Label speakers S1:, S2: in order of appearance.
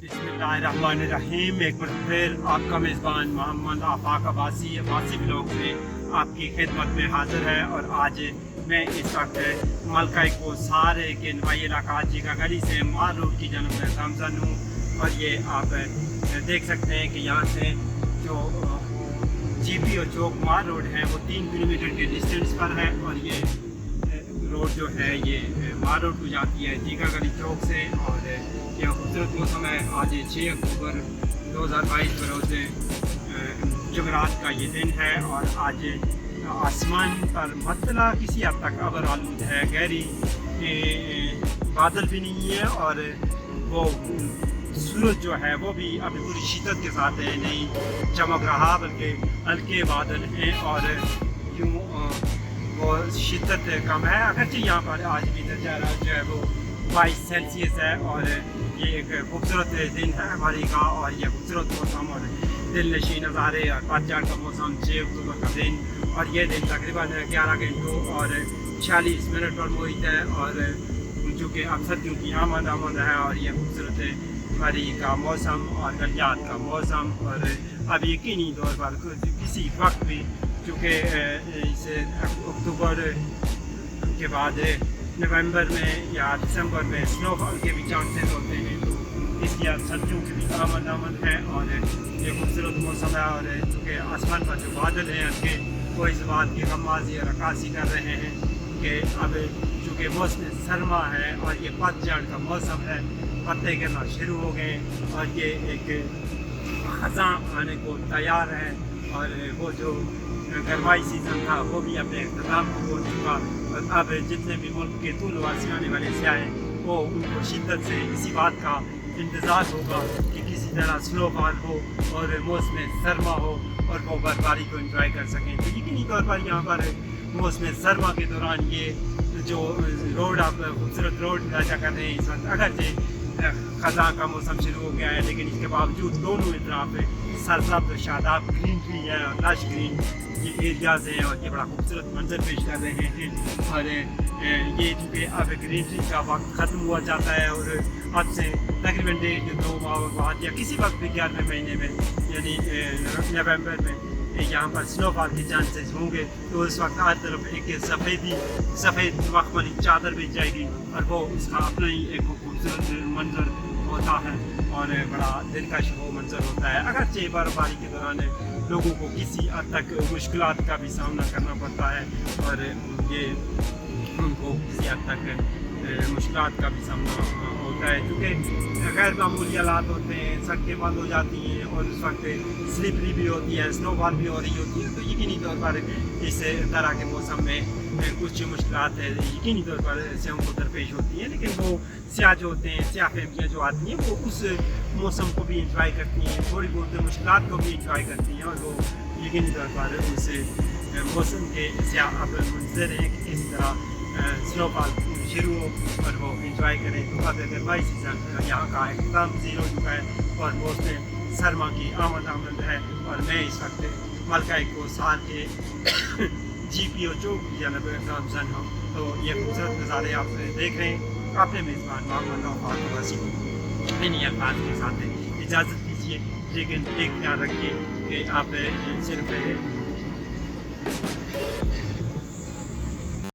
S1: बिस्मिल्लाहिर्रहमानिर्रहीम। एक बार फिर आपका मेज़बान मोहम्मद आफाक अब्बासी ब्लॉग में आपकी खिदमत में हाज़िर है। और आज मैं इस वक्त मलका को सारे के नुमाई इलाका जीका गली से माल रोड की जानब में गामजन हूँ। और ये आप देख सकते हैं कि यहाँ से जो GP और चौक माल रोड है वो 3 किलोमीटर के डिस्टेंस पर है। और ये रोड जो है ये माल रोड को जाती है जीका गली चौक से। और यह खूबसूरत मौसम है। आज 6 अक्टूबर 2022 बरोज़ जुमेरात का ये दिन है। और आज आसमान पर मतला किसी हद तक अबर आलूद है, गहरी बादल भी नहीं है। और वो सूरज जो है वो भी अभी पूरी शिद्दत के साथ है नहीं चमक रहा, बल्कि हल्के बादल हैं। और यूँ वो शिद्दत कम है, अगरचे यहाँ पर आज भी दर्जा जो है वो 22 सेल्सियस है। और ये एक खूबसूरत दिन है हमारी का। और ये खूबसूरत मौसम और दिल नशी नज़ारे और पतझड़ का मौसम 6 अक्टूबर का दिन। और ये दिन तकरीबन 11 घंटों और 46 मिनट पर मुहित है। और चूँकि अक्सर क्योंकि आमद है और ये खूबसूरत मरी का मौसम और गलियात का मौसम। और अब यकीनी तौर पर किसी वक्त भी चूँकि इस अक्टूबर के बाद नवंबर में या दिसंबर में स्नोफॉल के भी चांसेस होते हैं, तो इसकी सर्दियों की भी आमद है। और ये खूबसूरत मौसम है। और चूँकि आसमान पर जो बादल हैं हल्के वो इस बात की गमाजी और अक्कासी कर रहे हैं कि अब चूँकि मौसम सरमा है और ये पतझड़ का मौसम है, पत्ते गिरना शुरू हो गए और ये एक ख़ज़ां आने को तैयार है। और वो जो गरमाई सीज़न था वो भी अपने अख्ताम को पहुँच चुका। और अब जितने भी मुल्क के तूलवा से आने वाले स्याह हैं वो उनको शिद्दत से इसी बात का इंतज़ार होगा कि किसी तरह स्नोफॉल हो और मौसम सरमा हो और वो बर्फबारी को एंजॉय कर सकें। तो यकीनी तौर पर यहाँ पर मौसम सरमा के दौरान ये जो रोड आप खूबसूरत रोड राजा कर रहे हैं इस वक्त, अगरचे ख़ज़ां का मौसम शुरू हो गया है, लेकिन इसके बावजूद दोनों तरफ सरसब्ज़ शादाब ग्रीनरी है और लश ग्रीन ये एरियाज़ हैं। और ये बड़ा खूबसूरत मंजर पेश कर रहे हैं। और ये चूँकि अब ग्रीनरी का वक्त ख़त्म हुआ जाता है और अब से तकरीबन 1.5 माह बाद या किसी वक्त भी 11वें महीने में यानी नवंबर में यहाँ पर स्नोफॉल के चांसेस होंगे। तो उस वक्त हर तरफ एक सफ़ेद मखमली चादर बिछ जाएगी और वो उसका अपना ही एक खूबसूरत मंजर होता है और बड़ा दिलकश वो मंजर होता है। अगरचे बर्फबारी के दौरान लोगों को किसी हद तक मुश्किलात का भी सामना करना पड़ता है और ये उनको किसी हद तक मुश्किलात का भी सामना होता है, क्योंकि गैर मामूली हालात होते हैं, सड़कें बंद हो जाती हैं और उस वक्त स्लिपरी भी होती है, स्नोफॉल भी हो रही होती है। तो यकीनी तौर पर इस तरह के मौसम में कुछ मुश्किलात यकीनी तौर पर स्याहों को दरपेश होती हैं। लेकिन वो स्याह जो होते हैं, स्याह फैमिलियाँ जो आती हैं वो उस मौसम को भी इंजॉय करती हैं, थोड़ी बहुत मुश्किलात को भी इंजॉय करती हैं। और वो यकीनी तौर पर उस मौसम के स्याह अब मंजर हैं कि किस तरह स्नोफॉल शुरू हो और वो इंजॉय करें। तो अब गरमाई सीज़न यहाँ का एकदम ज़ीरो चुका है और मौसम सरमा की आमद है। और मैं इस वक्त मलका को सार के GP और चौक की जानब गामजन हूँ। तो ये खूबसूरत नज़ारे आप देख रहे हैं। अपने मेज़बान मोहम्मद आफाक अब्बासी को इन्हीं अल्फाज के साथ इजाज़त दीजिए, लेकिन एक ख्याल रखिए कि आप सिर्फ